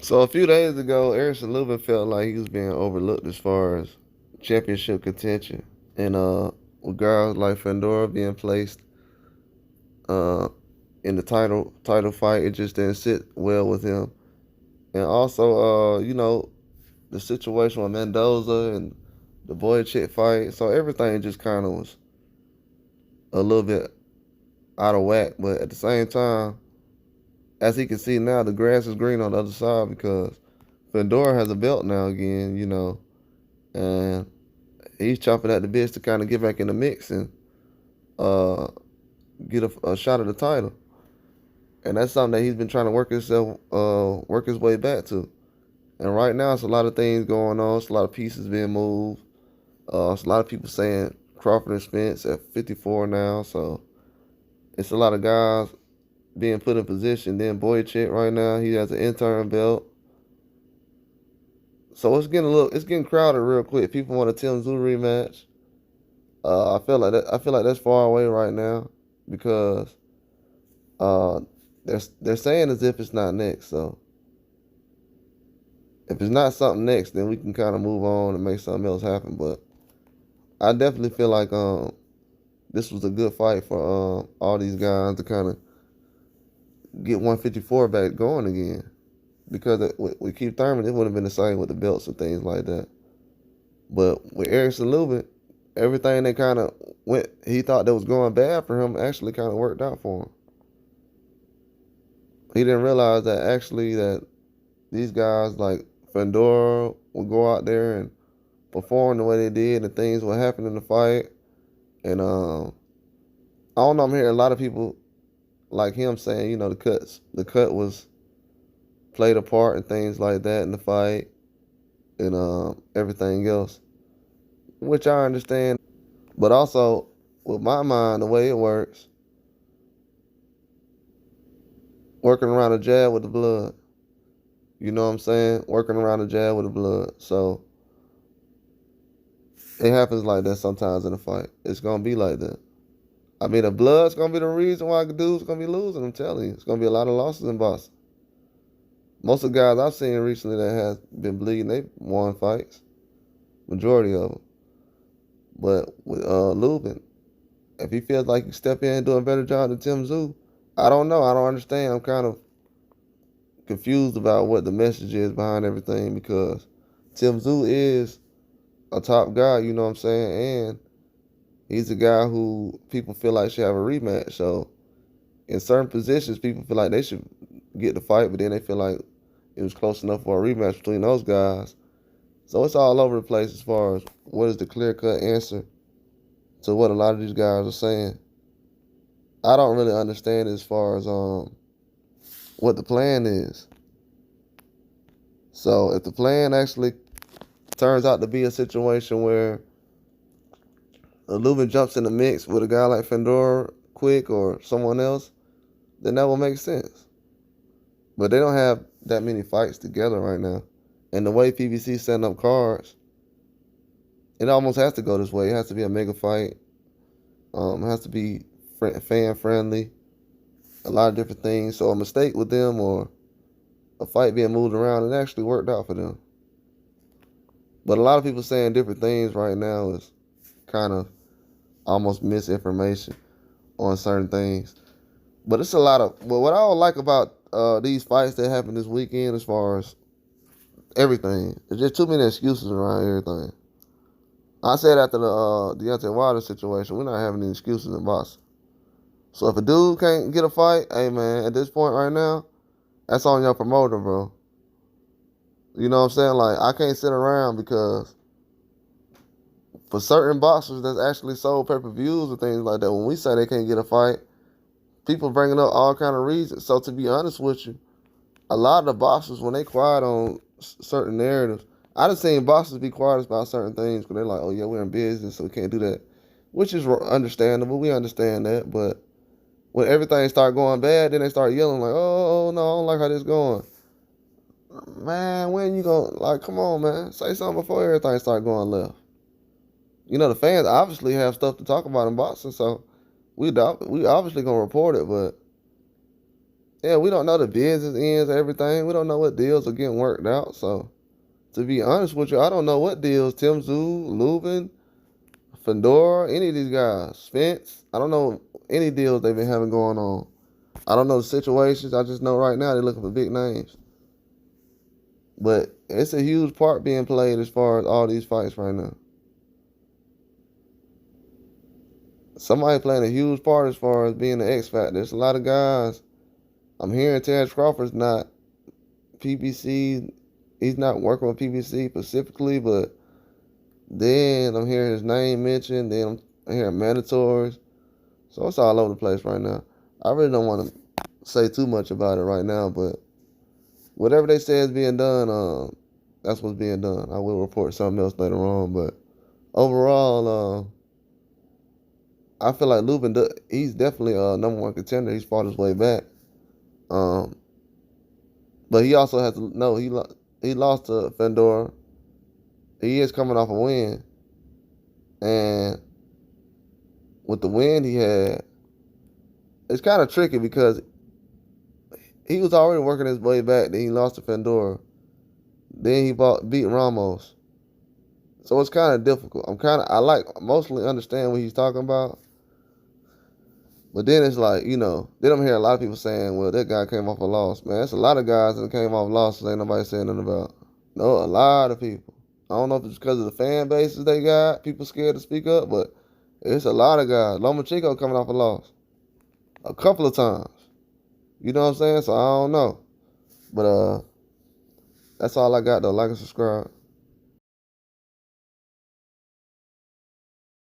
So a few days ago, Erickson Lubin felt like he was being overlooked as far as championship contention, and with guys like Fundora being placed uh in the title fight, it just didn't sit well with him. And also, the situation with Mendoza and the Bohachuk fight, so everything just kind of was a little bit out of whack. But at the same time, as he can see now, the grass is green on the other side because Fundora has a belt now again, and he's chopping at the bits to kind of get back in the mix and uh, get a shot at the title. And that's something that he's been trying to work his way back to. And right now, it's a lot of things going on. It's a lot of pieces being moved. It's a lot of people saying Crawford and Spence at 54 now. So it's a lot of guys being put in position. Then Boychik right now, he has an interim belt. So it's getting crowded real quick. People want a Tim Tszyu rematch. I feel like that's far away right now because uh, they're saying as if it's not next. So if it's not something next, then we can kind of move on and make something else happen. But I definitely feel like this was a good fight for all these guys to kind of get 154 back going again. Because with Keith Thurman, it wouldn't have been the same with the belts and things like that. But with Erickson Lubin, everything that kind of he thought that was going bad for him actually kind of worked out for him. He didn't realize that actually that these guys like Fundora would go out there and perform the way they did and things would happen in the fight. And I don't know, I'm hearing a lot of people like him saying, the cut was played a part and things like that in the fight and everything else, which I understand. But also, with my mind, the way it works, working around a jab with the blood. You know what I'm saying? Working around a jab with the blood. So it happens like that sometimes in a fight. It's going to be like that. I mean, the blood's going to be the reason why dude's going to be losing. I'm telling you. It's going to be a lot of losses in boxing. Most of the guys I've seen recently that has been bleeding, they won fights. Majority of them. But with Lubin, if he feels like he step in and do a better job than Tim Tszyu, I don't know. I don't understand. I'm kind of confused about what the message is behind everything because Tim Tszyu is a top guy, you know what I'm saying? And he's a guy who people feel like should have a rematch. So in certain positions, people feel like they should get the fight, but then they feel like it was close enough for a rematch between those guys. So it's all over the place as far as what is the clear-cut answer to what a lot of these guys are saying. I don't really understand as far as what the plan is. So if the plan actually turns out to be a situation where Lubin jumps in the mix with a guy like Fundora quick or someone else, then that will make sense. But they don't have that many fights together right now. And the way PBC setting up cards, it almost has to go this way. It has to be a mega fight. It has to be fan friendly. A lot of different things. So a mistake with them or a fight being moved around, it actually worked out for them. But a lot of people saying different things right now is kind of almost misinformation on certain things. But it's a lot of, well, what I don't like about these fights that happened this weekend as far as everything, there's just too many excuses around everything. I said after the Deontay Wilder situation, we're not having any excuses in boxing. So if a dude can't get a fight, hey man, at this point right now, that's on your promoter, bro. You know what I'm saying? Like, I can't sit around because for certain boxers that's actually sold pay-per-views and things like that, when we say they can't get a fight, people bringing up all kind of reasons. So to be honest with you, a lot of the boxers, when they quiet on certain narratives, I done seen boxers be quiet about certain things because they're like, oh yeah, we're in business, so we can't do that. Which is understandable. We understand that. But when everything start going bad, then they start yelling like, oh no, I don't like how this going. Man, when you gonna, like, come on, man. Say something before everything start going left. You know, the fans obviously have stuff to talk about in boxing, so we obviously gonna report it, but Yeah, we don't know the business ends, everything. We don't know what deals are getting worked out. So, to be honest with you, I don't know what deals Tim Zoo, Lubin, Fundora, any of these guys, Spence. I don't know any deals they've been having going on. I don't know the situations. I just know right now they're looking for big names. But it's a huge part being played as far as all these fights right now. Somebody playing a huge part as far as being the X factor. There's a lot of guys. I'm hearing Terrence Crawford's not PBC. He's not working with PBC specifically, but then I'm hearing his name mentioned. Then I'm hearing mandatories. So it's all over the place right now. I really don't want to say too much about it right now, but whatever they say is being done, that's what's being done. I will report something else later on, but overall, I feel like Lubin, he's definitely a number one contender. He's fought his way back. Um, but he also has to know he lost to Fundora. He is coming off a win, and with the win he had, it's kind of tricky because he was already working his way back. Then he lost to Fundora. Then he beat Ramos. So it's kind of difficult. I mostly understand what he's talking about. But then it's like, then I'm hearing a lot of people saying, well, that guy came off a loss. Man, there's a lot of guys that came off losses ain't nobody saying nothing about. No, a lot of people. I don't know if it's because of the fan bases they got, people scared to speak up, but it's a lot of guys. Lomachenko coming off a loss a couple of times. You know what I'm saying? So I don't know. But that's all I got though. Like and subscribe.